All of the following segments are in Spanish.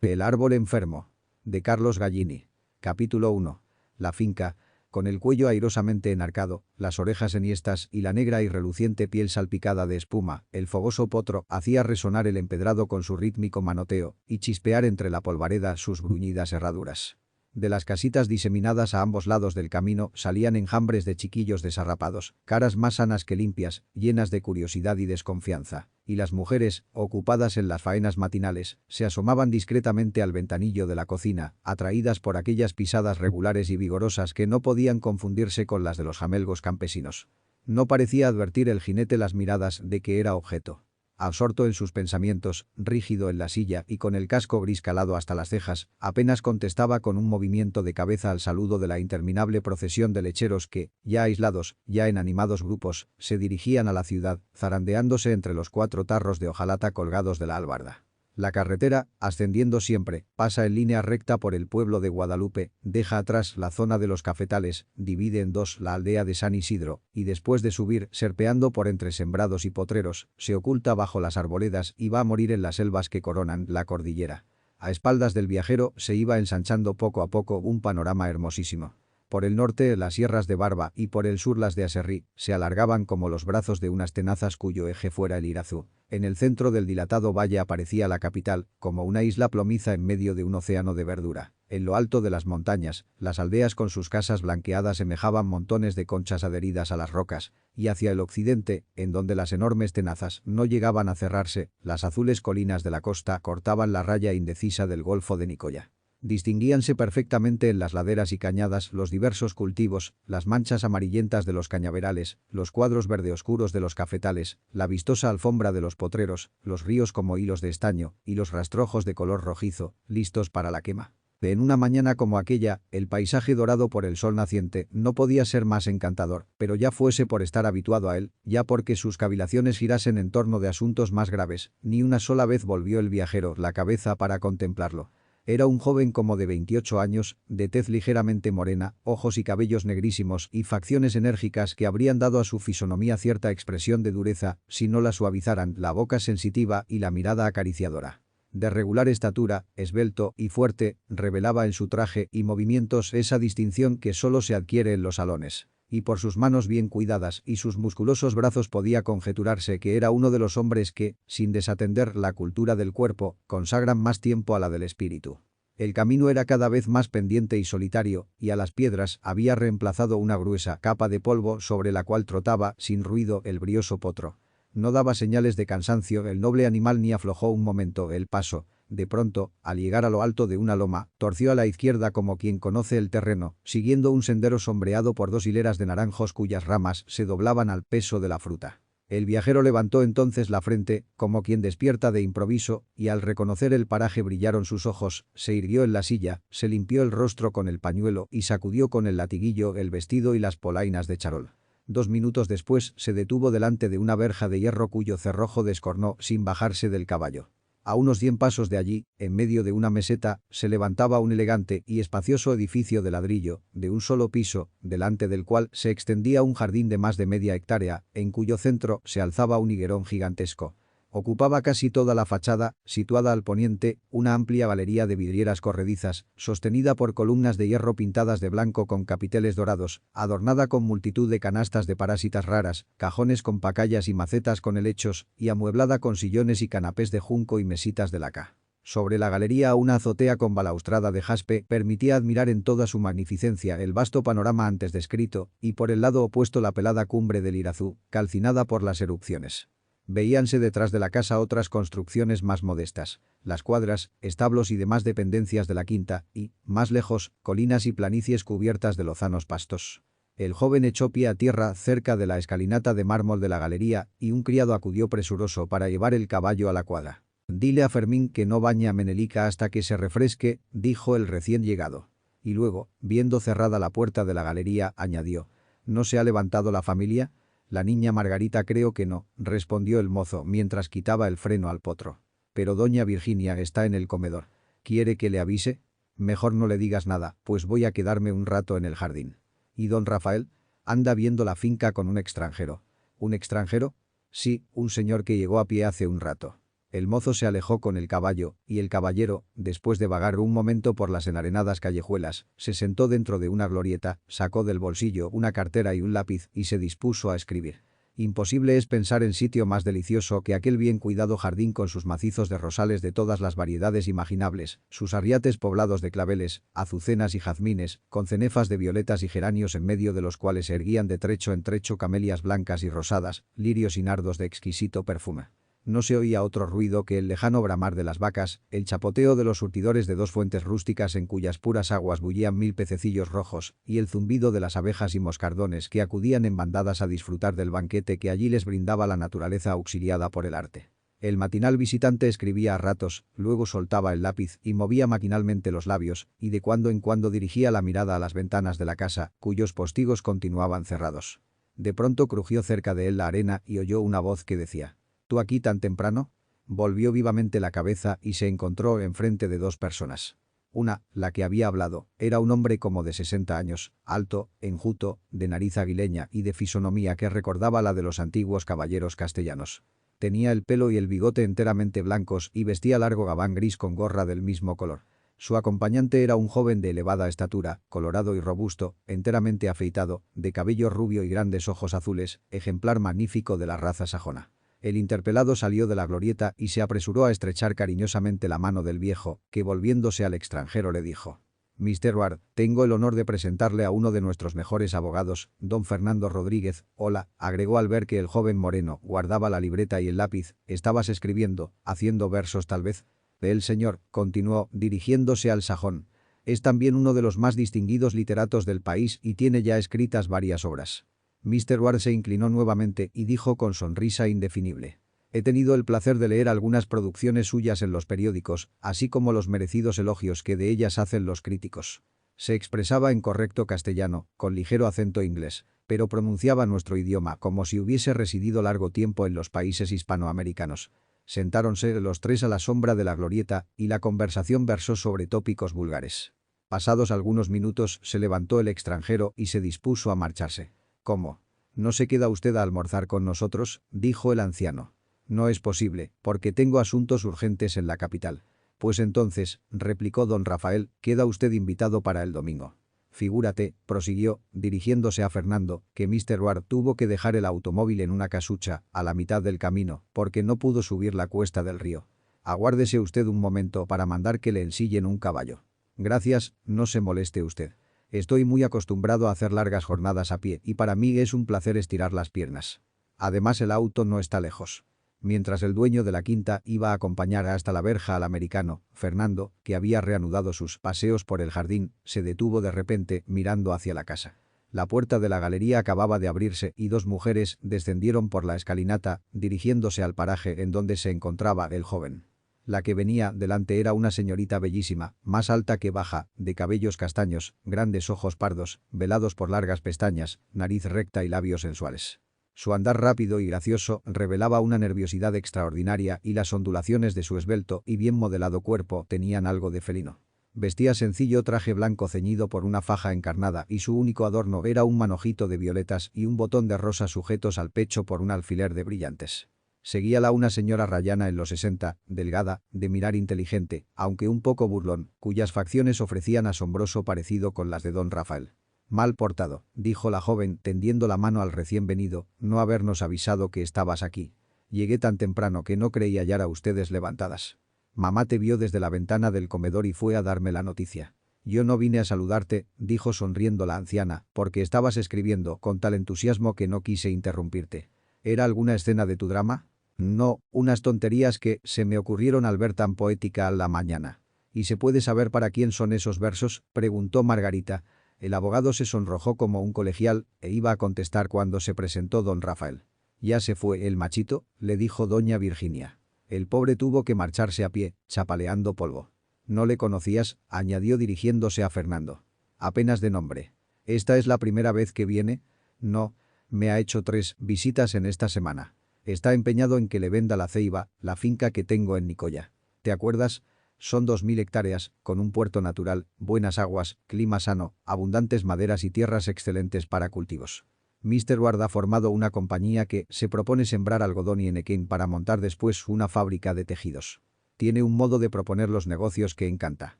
El árbol enfermo. De Carlos Gallini. Capítulo 1. La finca. Con el cuello airosamente enarcado, las orejas enhiestas y la negra y reluciente piel salpicada de espuma, el fogoso potro hacía resonar el empedrado con su rítmico manoteo y chispear entre la polvareda sus bruñidas herraduras. De las casitas diseminadas a ambos lados del camino salían enjambres de chiquillos desarrapados, caras más sanas que limpias, llenas de curiosidad y desconfianza. Y las mujeres, ocupadas en las faenas matinales, se asomaban discretamente al ventanillo de la cocina, atraídas por aquellas pisadas regulares y vigorosas que no podían confundirse con las de los jamelgos campesinos. No parecía advertir el jinete las miradas de que era objeto. Absorto en sus pensamientos, rígido en la silla y con el casco gris calado hasta las cejas, apenas contestaba con un movimiento de cabeza al saludo de la interminable procesión de lecheros que, ya aislados, ya en animados grupos, se dirigían a la ciudad, zarandeándose entre los 4 tarros de hojalata colgados de la albarda. La carretera, ascendiendo siempre, pasa en línea recta por el pueblo de Guadalupe, deja atrás la zona de los cafetales, divide en 2 la aldea de San Isidro, y después de subir, serpeando por entre sembrados y potreros, se oculta bajo las arboledas y va a morir en las selvas que coronan la cordillera. A espaldas del viajero se iba ensanchando poco a poco un panorama hermosísimo. Por el norte las sierras de Barba y por el sur las de Aserrí se alargaban como los brazos de unas tenazas cuyo eje fuera el Irazú. En el centro del dilatado valle aparecía la capital, como una isla plomiza en medio de un océano de verdura. En lo alto de las montañas, las aldeas con sus casas blanqueadas semejaban montones de conchas adheridas a las rocas, y hacia el occidente, en donde las enormes tenazas no llegaban a cerrarse, las azules colinas de la costa cortaban la raya indecisa del golfo de Nicoya. Distinguíanse perfectamente en las laderas y cañadas los diversos cultivos, las manchas amarillentas de los cañaverales, los cuadros verde oscuros de los cafetales, la vistosa alfombra de los potreros, los ríos como hilos de estaño y los rastrojos de color rojizo, listos para la quema. En una mañana como aquella, el paisaje dorado por el sol naciente no podía ser más encantador, pero ya fuese por estar habituado a él, ya porque sus cavilaciones girasen en torno de asuntos más graves, ni una sola vez volvió el viajero la cabeza para contemplarlo. Era un joven como de 28 años, de tez ligeramente morena, ojos y cabellos negrísimos y facciones enérgicas que habrían dado a su fisonomía cierta expresión de dureza si no la suavizaran la boca sensitiva y la mirada acariciadora. De regular estatura, esbelto y fuerte, revelaba en su traje y movimientos esa distinción que solo se adquiere en los salones. Y por sus manos bien cuidadas y sus musculosos brazos podía conjeturarse que era uno de los hombres que, sin desatender la cultura del cuerpo, consagran más tiempo a la del espíritu. El camino era cada vez más pendiente y solitario, y a las piedras había reemplazado una gruesa capa de polvo sobre la cual trotaba, sin ruido, el brioso potro. No daba señales de cansancio el noble animal ni aflojó un momento el paso. De pronto, al llegar a lo alto de una loma, torció a la izquierda como quien conoce el terreno, siguiendo un sendero sombreado por 2 hileras de naranjos cuyas ramas se doblaban al peso de la fruta. El viajero levantó entonces la frente, como quien despierta de improviso, y al reconocer el paraje brillaron sus ojos, se irguió en la silla, se limpió el rostro con el pañuelo y sacudió con el latiguillo el vestido y las polainas de charol. 2 minutos después se detuvo delante de una verja de hierro cuyo cerrojo descornó sin bajarse del caballo. A unos 100 pasos de allí, en medio de una meseta, se levantaba un elegante y espacioso edificio de ladrillo, de un solo piso, delante del cual se extendía un jardín de más de media hectárea, en cuyo centro se alzaba un higuerón gigantesco. Ocupaba casi toda la fachada, situada al poniente, una amplia galería de vidrieras corredizas, sostenida por columnas de hierro pintadas de blanco con capiteles dorados, adornada con multitud de canastas de parásitas raras, cajones con pacayas y macetas con helechos, y amueblada con sillones y canapés de junco y mesitas de laca. Sobre la galería una azotea con balaustrada de jaspe permitía admirar en toda su magnificencia el vasto panorama antes descrito, y por el lado opuesto la pelada cumbre del Irazú, calcinada por las erupciones. Veíanse detrás de la casa otras construcciones más modestas, las cuadras, establos y demás dependencias de la quinta, y, más lejos, colinas y planicies cubiertas de lozanos pastos. El joven echó pie a tierra cerca de la escalinata de mármol de la galería y un criado acudió presuroso para llevar el caballo a la cuadra. «Dile a Fermín que no bañe a Menelica hasta que se refresque», dijo el recién llegado. Y luego, viendo cerrada la puerta de la galería, añadió: «¿No se ha levantado la familia?» «La niña Margarita creo que no», respondió el mozo mientras quitaba el freno al potro. «Pero doña Virginia está en el comedor. ¿Quiere que le avise?» «Mejor no le digas nada, pues voy a quedarme un rato en el jardín». «¿Y don Rafael?» «Anda viendo la finca con un extranjero». «¿Un extranjero?» «Sí, un señor que llegó a pie hace un rato». El mozo se alejó con el caballo, y el caballero, después de vagar un momento por las enarenadas callejuelas, se sentó dentro de una glorieta, sacó del bolsillo una cartera y un lápiz y se dispuso a escribir. Imposible es pensar en sitio más delicioso que aquel bien cuidado jardín con sus macizos de rosales de todas las variedades imaginables, sus arriates poblados de claveles, azucenas y jazmines, con cenefas de violetas y geranios en medio de los cuales se erguían de trecho en trecho camelias blancas y rosadas, lirios y nardos de exquisito perfume. No se oía otro ruido que el lejano bramar de las vacas, el chapoteo de los surtidores de dos fuentes rústicas en cuyas puras aguas bullían 1000 pececillos rojos, y el zumbido de las abejas y moscardones que acudían en bandadas a disfrutar del banquete que allí les brindaba la naturaleza auxiliada por el arte. El matinal visitante escribía a ratos, luego soltaba el lápiz y movía maquinalmente los labios, y de cuando en cuando dirigía la mirada a las ventanas de la casa, cuyos postigos continuaban cerrados. De pronto crujió cerca de él la arena y oyó una voz que decía: ¿Tú aquí tan temprano? Volvió vivamente la cabeza y se encontró enfrente de dos personas. Una, la que había hablado, era un hombre como de 60 años, alto, enjuto, de nariz aguileña y de fisonomía que recordaba la de los antiguos caballeros castellanos. Tenía el pelo y el bigote enteramente blancos y vestía largo gabán gris con gorra del mismo color. Su acompañante era un joven de elevada estatura, colorado y robusto, enteramente afeitado, de cabello rubio y grandes ojos azules, ejemplar magnífico de la raza sajona. El interpelado salió de la glorieta y se apresuró a estrechar cariñosamente la mano del viejo, que volviéndose al extranjero le dijo: «Mr. Ward, tengo el honor de presentarle a uno de nuestros mejores abogados, don Fernando Rodríguez». «Hola», agregó al ver que el joven moreno guardaba la libreta y el lápiz. «¿Estabas escribiendo, haciendo versos tal vez?» «El señor», continuó, dirigiéndose al sajón, «es también uno de los más distinguidos literatos del país y tiene ya escritas varias obras». Mr. Ward se inclinó nuevamente y dijo con sonrisa indefinible: «He tenido el placer de leer algunas producciones suyas en los periódicos, así como los merecidos elogios que de ellas hacen los críticos». Se expresaba en correcto castellano, con ligero acento inglés, pero pronunciaba nuestro idioma como si hubiese residido largo tiempo en los países hispanoamericanos. Sentáronse los tres a la sombra de la glorieta y la conversación versó sobre tópicos vulgares. Pasados algunos minutos se levantó el extranjero y se dispuso a marcharse. «¿Cómo? ¿No se queda usted a almorzar con nosotros?», dijo el anciano. «No es posible, porque tengo asuntos urgentes en la capital». «Pues entonces», replicó don Rafael, «queda usted invitado para el domingo». «Figúrate», prosiguió, dirigiéndose a Fernando, «que Mr. Ward tuvo que dejar el automóvil en una casucha, a la mitad del camino, porque no pudo subir la cuesta del río. Aguárdese usted un momento para mandar que le ensillen un caballo». «Gracias, no se moleste usted. Estoy muy acostumbrado a hacer largas jornadas a pie y para mí es un placer estirar las piernas. Además el auto no está lejos». Mientras el dueño de la quinta iba a acompañar hasta la verja al americano, Fernando, que había reanudado sus paseos por el jardín, se detuvo de repente mirando hacia la casa. La puerta de la galería acababa de abrirse y dos mujeres descendieron por la escalinata, dirigiéndose al paraje en donde se encontraba el joven. La que venía delante era una señorita bellísima, más alta que baja, de cabellos castaños, grandes ojos pardos, velados por largas pestañas, nariz recta y labios sensuales. Su andar rápido y gracioso revelaba una nerviosidad extraordinaria y las ondulaciones de su esbelto y bien modelado cuerpo tenían algo de felino. Vestía sencillo traje blanco ceñido por una faja encarnada y su único adorno era un manojito de violetas y un botón de rosa sujetos al pecho por un alfiler de brillantes. Seguíala una señora rayana en los 60, delgada, de mirar inteligente, aunque un poco burlón, cuyas facciones ofrecían asombroso parecido con las de don Rafael. «Mal portado», dijo la joven tendiendo la mano al recién venido, «no habernos avisado que estabas aquí. Llegué tan temprano que no creí hallar a ustedes levantadas. Mamá te vio desde la ventana del comedor y fue a darme la noticia». «Yo no vine a saludarte», dijo sonriendo la anciana, «porque estabas escribiendo con tal entusiasmo que no quise interrumpirte». «¿Era alguna escena de tu drama?» «No, unas tonterías que se me ocurrieron al ver tan poética a la mañana». «¿Y se puede saber para quién son esos versos?», preguntó Margarita. El abogado se sonrojó como un colegial e iba a contestar cuando se presentó don Rafael. «¿Ya se fue el machito?», le dijo doña Virginia. «El pobre tuvo que marcharse a pie, chapaleando polvo». «¿No le conocías?», añadió dirigiéndose a Fernando. «Apenas de nombre». «¿Esta es la primera vez que viene?». «No, me ha hecho 3 visitas en esta semana. Está empeñado en que le venda la Ceiba, la finca que tengo en Nicoya. ¿Te acuerdas? Son 2000 hectáreas, con un puerto natural, buenas aguas, clima sano, abundantes maderas y tierras excelentes para cultivos». Mr. Ward ha formado una compañía que se propone sembrar algodón y enequén para montar después una fábrica de tejidos. Tiene un modo de proponer los negocios que encanta.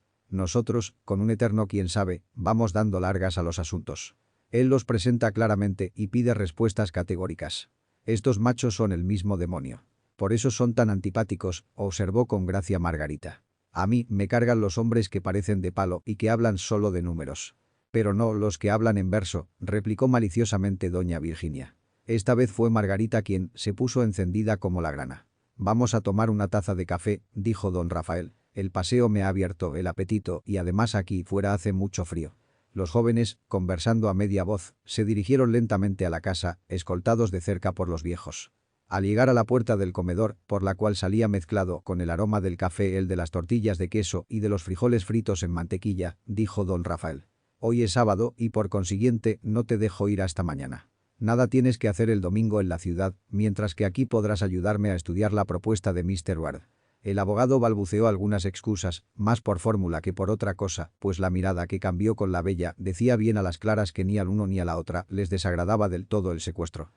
Nosotros, con un eterno quién sabe, vamos dando largas a los asuntos. Él los presenta claramente y pide respuestas categóricas. Estos machos son el mismo demonio. Por eso son tan antipáticos, observó con gracia Margarita. A mí me cargan los hombres que parecen de palo y que hablan solo de números. Pero no los que hablan en verso, replicó maliciosamente doña Virginia. Esta vez fue Margarita quien se puso encendida como la grana. Vamos a tomar una taza de café, dijo don Rafael. El paseo me ha abierto el apetito y además aquí fuera hace mucho frío. Los jóvenes, conversando a media voz, se dirigieron lentamente a la casa, escoltados de cerca por los viejos. Al llegar a la puerta del comedor, por la cual salía mezclado con el aroma del café el de las tortillas de queso y de los frijoles fritos en mantequilla, dijo don Rafael. Hoy es sábado y por consiguiente no te dejo ir hasta mañana. Nada tienes que hacer el domingo en la ciudad, mientras que aquí podrás ayudarme a estudiar la propuesta de Mr. Ward. El abogado balbuceó algunas excusas, más por fórmula que por otra cosa, pues la mirada que cambió con la bella decía bien a las claras que ni al uno ni a la otra les desagradaba del todo el secuestro.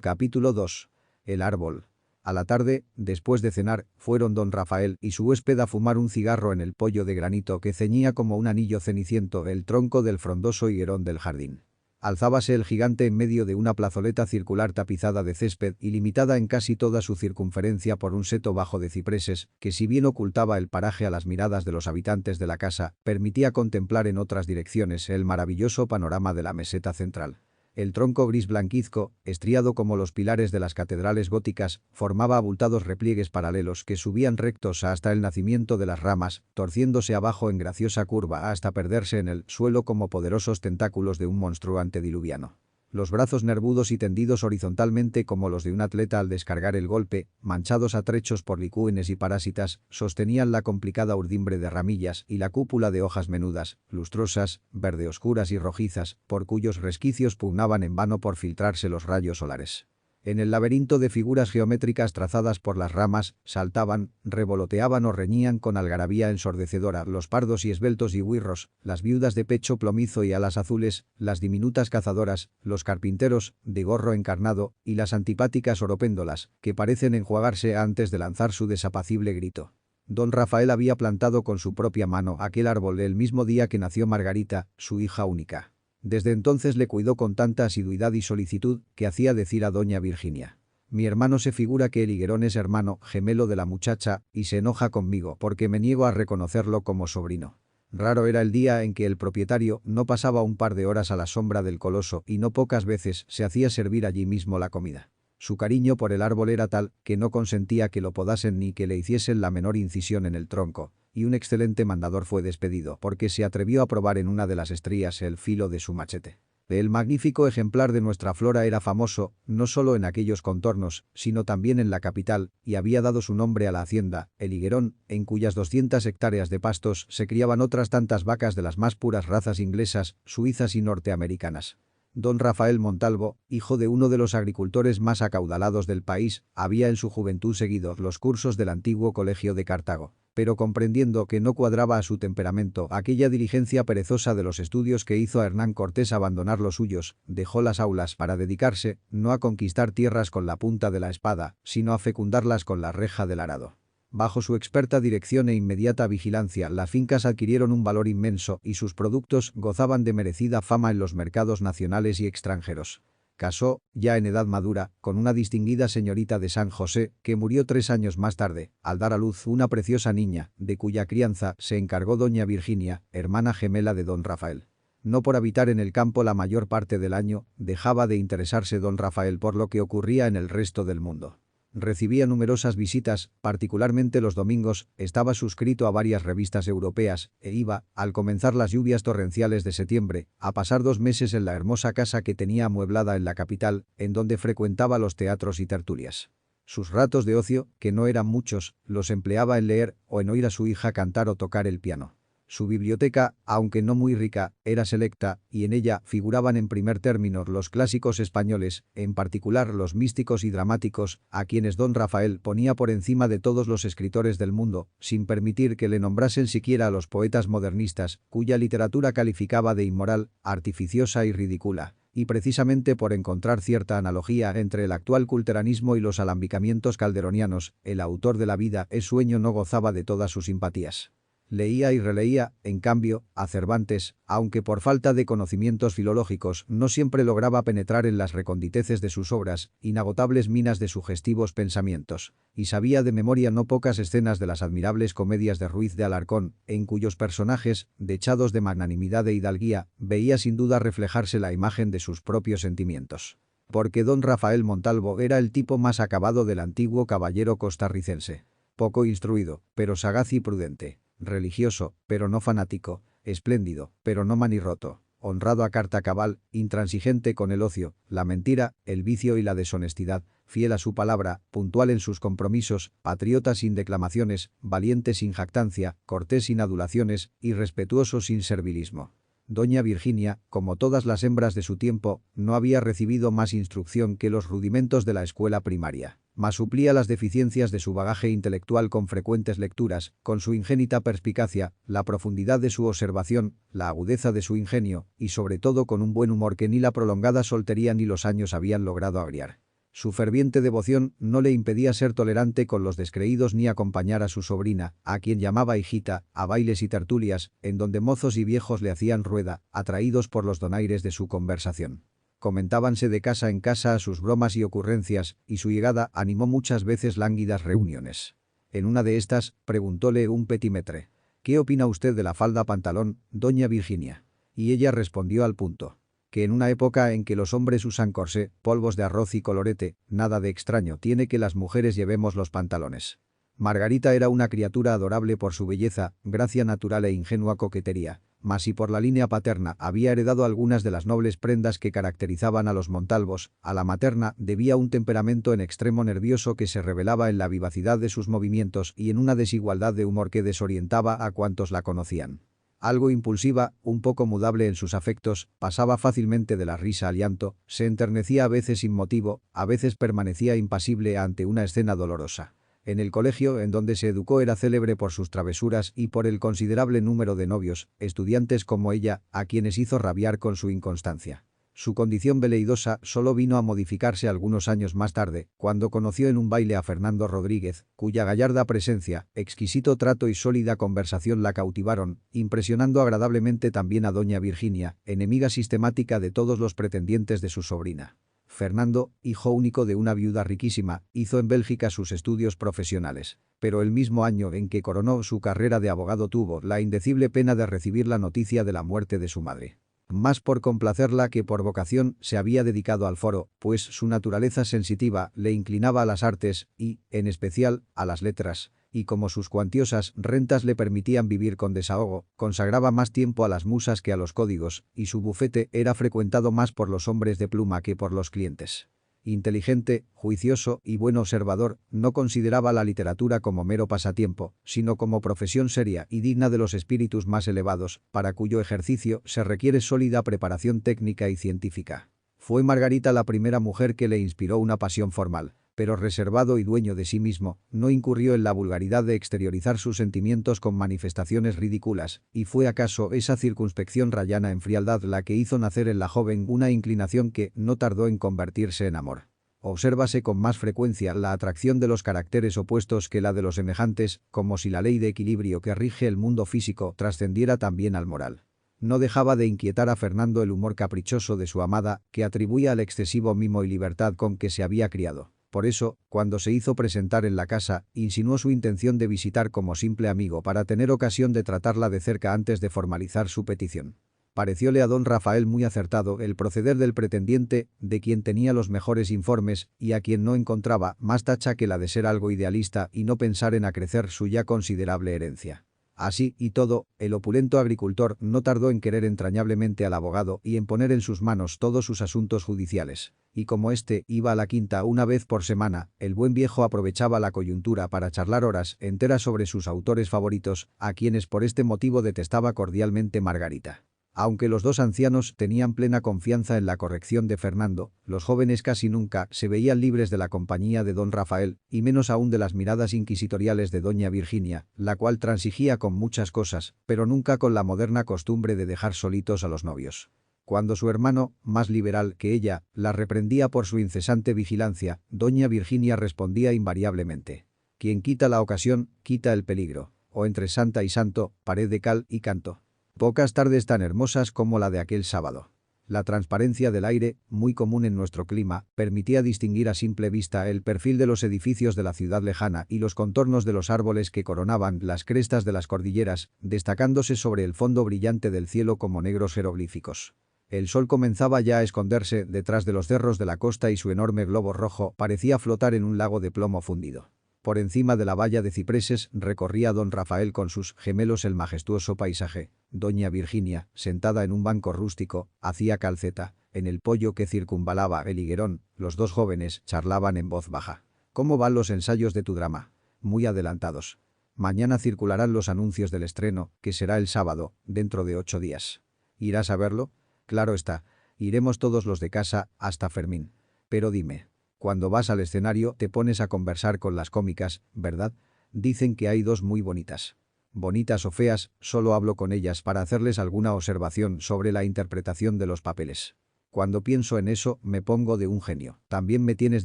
Capítulo 2. El árbol. A la tarde, después de cenar, fueron don Rafael y su huésped a fumar un cigarro en el poyo de granito que ceñía como un anillo ceniciento el tronco del frondoso higuerón del jardín. Alzábase el gigante en medio de una plazoleta circular tapizada de césped y limitada en casi toda su circunferencia por un seto bajo de cipreses, que si bien ocultaba el paraje a las miradas de los habitantes de la casa, permitía contemplar en otras direcciones el maravilloso panorama de la meseta central. El tronco gris blanquizco, estriado como los pilares de las catedrales góticas, formaba abultados repliegues paralelos que subían rectos hasta el nacimiento de las ramas, torciéndose abajo en graciosa curva hasta perderse en el suelo como poderosos tentáculos de un monstruo antediluviano. Los brazos nervudos y tendidos horizontalmente como los de un atleta al descargar el golpe, manchados a trechos por licúenes y parásitas, sostenían la complicada urdimbre de ramillas y la cúpula de hojas menudas, lustrosas, verde oscuras y rojizas, por cuyos resquicios pugnaban en vano por filtrarse los rayos solares. En el laberinto de figuras geométricas trazadas por las ramas, saltaban, revoloteaban o reñían con algarabía ensordecedora los pardos y esbeltos higüirros, las viudas de pecho plomizo y alas azules, las diminutas cazadoras, los carpinteros, de gorro encarnado, y las antipáticas oropéndolas, que parecen enjuagarse antes de lanzar su desapacible grito. Don Rafael había plantado con su propia mano aquel árbol el mismo día que nació Margarita, su hija única. Desde entonces le cuidó con tanta asiduidad y solicitud que hacía decir a doña Virginia: «Mi hermano se figura que el higuerón es hermano gemelo de la muchacha y se enoja conmigo porque me niego a reconocerlo como sobrino». Raro era el día en que el propietario no pasaba un par de horas a la sombra del coloso y no pocas veces se hacía servir allí mismo la comida. Su cariño por el árbol era tal que no consentía que lo podasen ni que le hiciesen la menor incisión en el tronco, y un excelente mandador fue despedido porque se atrevió a probar en una de las estrías el filo de su machete. El magnífico ejemplar de nuestra flora era famoso, no solo en aquellos contornos, sino también en la capital, y había dado su nombre a la hacienda, el higuerón, en cuyas 200 hectáreas de pastos se criaban otras tantas vacas de las más puras razas inglesas, suizas y norteamericanas. Don Rafael Montalvo, hijo de uno de los agricultores más acaudalados del país, había en su juventud seguido los cursos del antiguo colegio de Cartago, pero comprendiendo que no cuadraba a su temperamento aquella diligencia perezosa de los estudios que hizo a Hernán Cortés abandonar los suyos, dejó las aulas para dedicarse, no a conquistar tierras con la punta de la espada, sino a fecundarlas con la reja del arado. Bajo su experta dirección e inmediata vigilancia, las fincas adquirieron un valor inmenso y sus productos gozaban de merecida fama en los mercados nacionales y extranjeros. Casó, ya en edad madura, con una distinguida señorita de San José, que murió 3 años más tarde, al dar a luz una preciosa niña, de cuya crianza se encargó doña Virginia, hermana gemela de don Rafael. No por habitar en el campo la mayor parte del año, dejaba de interesarse don Rafael por lo que ocurría en el resto del mundo. Recibía numerosas visitas, particularmente los domingos, estaba suscrito a varias revistas europeas, e iba, al comenzar las lluvias torrenciales de septiembre, a pasar 2 meses en la hermosa casa que tenía amueblada en la capital, en donde frecuentaba los teatros y tertulias. Sus ratos de ocio, que no eran muchos, los empleaba en leer o en oír a su hija cantar o tocar el piano. Su biblioteca, aunque no muy rica, era selecta, y en ella figuraban en primer término los clásicos españoles, en particular los místicos y dramáticos, a quienes don Rafael ponía por encima de todos los escritores del mundo, sin permitir que le nombrasen siquiera a los poetas modernistas, cuya literatura calificaba de inmoral, artificiosa y ridícula. y precisamente por encontrar cierta analogía entre el actual culteranismo y los alambicamientos calderonianos, el autor de La vida es sueño no gozaba de todas sus simpatías. Leía y releía, en cambio, a Cervantes, aunque por falta de conocimientos filológicos no siempre lograba penetrar en las reconditeces de sus obras, inagotables minas de sugestivos pensamientos, y sabía de memoria no pocas escenas de las admirables comedias de Ruiz de Alarcón, en cuyos personajes, dechados de magnanimidad e hidalguía, veía sin duda reflejarse la imagen de sus propios sentimientos. Porque don Rafael Montalvo era el tipo más acabado del antiguo caballero costarricense. Poco instruido, pero sagaz y prudente. Religioso, pero no fanático, espléndido, pero no manirroto, honrado a carta cabal, intransigente con el ocio, la mentira, el vicio y la deshonestidad, fiel a su palabra, puntual en sus compromisos, patriota sin declamaciones, valiente sin jactancia, cortés sin adulaciones y respetuoso sin servilismo. Doña Virginia, como todas las hembras de su tiempo, no había recibido más instrucción que los rudimentos de la escuela primaria, mas suplía las deficiencias de su bagaje intelectual con frecuentes lecturas, con su ingénita perspicacia, la profundidad de su observación, la agudeza de su ingenio, y sobre todo con un buen humor que ni la prolongada soltería ni los años habían logrado agriar. Su ferviente devoción no le impedía ser tolerante con los descreídos ni acompañar a su sobrina, a quien llamaba hijita, a bailes y tertulias, en donde mozos y viejos le hacían rueda, atraídos por los donaires de su conversación. Comentábanse de casa en casa sus bromas y ocurrencias, y su llegada animó muchas veces lánguidas reuniones. En una de estas, preguntóle un petimetre: «¿Qué opina usted de la falda pantalón, doña Virginia?». Y ella respondió al punto: que en una época en que los hombres usan corsé, polvos de arroz y colorete, nada de extraño tiene que las mujeres llevemos los pantalones. Margarita era una criatura adorable por su belleza, gracia natural e ingenua coquetería, mas si por la línea paterna había heredado algunas de las nobles prendas que caracterizaban a los Montalvos, a la materna debía un temperamento en extremo nervioso que se revelaba en la vivacidad de sus movimientos y en una desigualdad de humor que desorientaba a cuantos la conocían. Algo impulsiva, un poco mudable en sus afectos, pasaba fácilmente de la risa al llanto, se enternecía a veces sin motivo, a veces permanecía impasible ante una escena dolorosa. En el colegio en donde se educó era célebre por sus travesuras y por el considerable número de novios, estudiantes como ella, a quienes hizo rabiar con su inconstancia. Su condición veleidosa solo vino a modificarse algunos años más tarde, cuando conoció en un baile a Fernando Rodríguez, cuya gallarda presencia, exquisito trato y sólida conversación la cautivaron, impresionando agradablemente también a doña Virginia, enemiga sistemática de todos los pretendientes de su sobrina. Fernando, hijo único de una viuda riquísima, hizo en Bélgica sus estudios profesionales, pero el mismo año en que coronó su carrera de abogado tuvo la indecible pena de recibir la noticia de la muerte de su madre. Más por complacerla que por vocación se había dedicado al foro, pues su naturaleza sensitiva le inclinaba a las artes y, en especial, a las letras, y como sus cuantiosas rentas le permitían vivir con desahogo, consagraba más tiempo a las musas que a los códigos, y su bufete era frecuentado más por los hombres de pluma que por los clientes. Inteligente, juicioso y buen observador, no consideraba la literatura como mero pasatiempo, sino como profesión seria y digna de los espíritus más elevados, para cuyo ejercicio se requiere sólida preparación técnica y científica. Fue Margarita la primera mujer que le inspiró una pasión formal, pero reservado y dueño de sí mismo, no incurrió en la vulgaridad de exteriorizar sus sentimientos con manifestaciones ridículas, y fue acaso esa circunspección rayana en frialdad la que hizo nacer en la joven una inclinación que no tardó en convertirse en amor. Obsérvase con más frecuencia la atracción de los caracteres opuestos que la de los semejantes, como si la ley de equilibrio que rige el mundo físico trascendiera también al moral. No dejaba de inquietar a Fernando el humor caprichoso de su amada, que atribuía al excesivo mimo y libertad con que se había criado. Por eso, cuando se hizo presentar en la casa, insinuó su intención de visitar como simple amigo para tener ocasión de tratarla de cerca antes de formalizar su petición. Parecióle a don Rafael muy acertado el proceder del pretendiente, de quien tenía los mejores informes y a quien no encontraba más tacha que la de ser algo idealista y no pensar en acrecer su ya considerable herencia. Así y todo, el opulento agricultor no tardó en querer entrañablemente al abogado y en poner en sus manos todos sus asuntos judiciales. Y como éste iba a la quinta una vez por semana, el buen viejo aprovechaba la coyuntura para charlar horas enteras sobre sus autores favoritos, a quienes por este motivo detestaba cordialmente Margarita. Aunque los dos ancianos tenían plena confianza en la corrección de Fernando, los jóvenes casi nunca se veían libres de la compañía de don Rafael, y menos aún de las miradas inquisitoriales de doña Virginia, la cual transigía con muchas cosas, pero nunca con la moderna costumbre de dejar solitos a los novios. Cuando su hermano, más liberal que ella, la reprendía por su incesante vigilancia, doña Virginia respondía invariablemente: «Quien quita la ocasión, quita el peligro», o entre santa y santo, pared de cal y canto. Pocas tardes tan hermosas como la de aquel sábado. La transparencia del aire, muy común en nuestro clima, permitía distinguir a simple vista el perfil de los edificios de la ciudad lejana y los contornos de los árboles que coronaban las crestas de las cordilleras, destacándose sobre el fondo brillante del cielo como negros jeroglíficos. El sol comenzaba ya a esconderse detrás de los cerros de la costa y su enorme globo rojo parecía flotar en un lago de plomo fundido. Por encima de la valla de cipreses recorría don Rafael con sus gemelos el majestuoso paisaje. Doña Virginia, sentada en un banco rústico, hacía calceta. En el poyo que circunvalaba el higuerón, los dos jóvenes charlaban en voz baja. «¿Cómo van los ensayos de tu drama?» «Muy adelantados. Mañana circularán los anuncios del estreno, que será el sábado, dentro de 8 días. ¿Irás a verlo?» «Claro está. Iremos todos los de casa, hasta Fermín. Pero dime, cuando vas al escenario te pones a conversar con las cómicas, ¿verdad? Dicen que hay dos muy bonitas». «Bonitas o feas, solo hablo con ellas para hacerles alguna observación sobre la interpretación de los papeles. Cuando pienso en eso, me pongo de un genio. También me tienes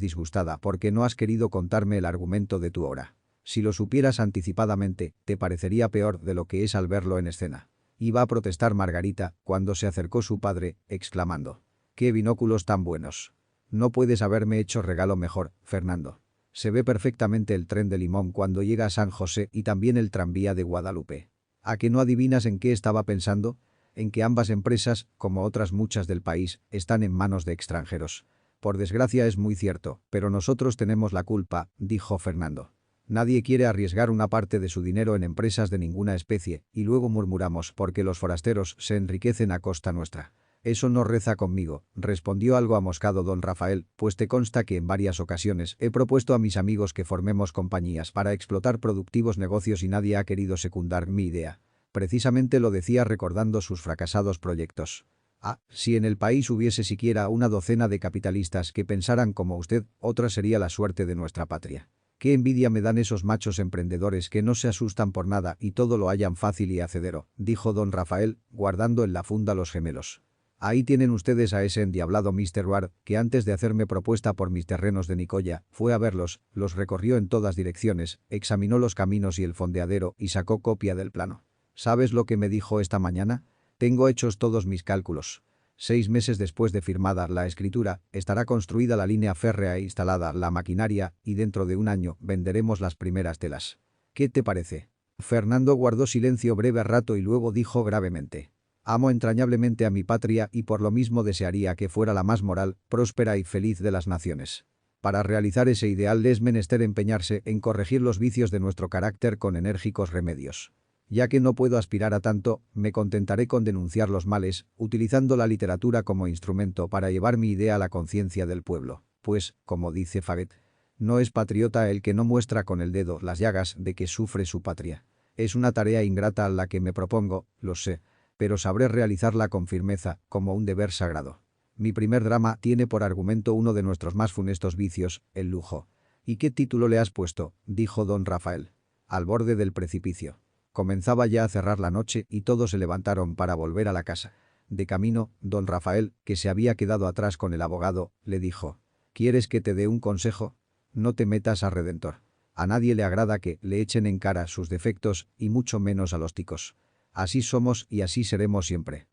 disgustada porque no has querido contarme el argumento de tu obra. Si lo supieras anticipadamente, te parecería peor de lo que es al verlo en escena». Iba a protestar Margarita cuando se acercó su padre, exclamando: «¡Qué binóculos tan buenos! No puedes haberme hecho regalo mejor, Fernando. Se ve perfectamente el tren de Limón cuando llega a San José y también el tranvía de Guadalupe. ¿A que no adivinas en qué estaba pensando? En que ambas empresas, como otras muchas del país, están en manos de extranjeros». «Por desgracia es muy cierto, pero nosotros tenemos la culpa», dijo Fernando. «Nadie quiere arriesgar una parte de su dinero en empresas de ninguna especie, y luego murmuramos porque los forasteros se enriquecen a costa nuestra». «Eso no reza conmigo», respondió algo amoscado don Rafael, «pues te consta que en varias ocasiones he propuesto a mis amigos que formemos compañías para explotar productivos negocios y nadie ha querido secundar mi idea». Precisamente lo decía recordando sus fracasados proyectos. «Ah, si en el país hubiese siquiera una docena de capitalistas que pensaran como usted, otra sería la suerte de nuestra patria. Qué envidia me dan esos machos emprendedores que no se asustan por nada y todo lo hallan fácil y hacedero», dijo don Rafael, guardando en la funda los gemelos. «Ahí tienen ustedes a ese endiablado Mr. Ward, que antes de hacerme propuesta por mis terrenos de Nicoya, fue a verlos, los recorrió en todas direcciones, examinó los caminos y el fondeadero y sacó copia del plano. ¿Sabes lo que me dijo esta mañana? Tengo hechos todos mis cálculos. 6 meses después de firmada la escritura, estará construida la línea férrea e instalada la maquinaria, y dentro de un año venderemos las primeras telas. ¿Qué te parece?». Fernando guardó silencio breve rato y luego dijo gravemente: «Amo entrañablemente a mi patria y por lo mismo desearía que fuera la más moral, próspera y feliz de las naciones. Para realizar ese ideal es menester empeñarse en corregir los vicios de nuestro carácter con enérgicos remedios. Ya que no puedo aspirar a tanto, me contentaré con denunciar los males, utilizando la literatura como instrumento para llevar mi idea a la conciencia del pueblo. Pues, como dice Faget, no es patriota el que no muestra con el dedo las llagas de que sufre su patria. Es una tarea ingrata a la que me propongo, lo sé, pero sabré realizarla con firmeza, como un deber sagrado. Mi primer drama tiene por argumento uno de nuestros más funestos vicios, el lujo». «¿Y qué título le has puesto?», dijo don Rafael. «Al borde del precipicio». Comenzaba ya a cerrar la noche y todos se levantaron para volver a la casa. De camino, don Rafael, que se había quedado atrás con el abogado, le dijo: «¿Quieres que te dé un consejo? No te metas a Redentor. A nadie le agrada que le echen en cara sus defectos y mucho menos a los ticos. Así somos y así seremos siempre.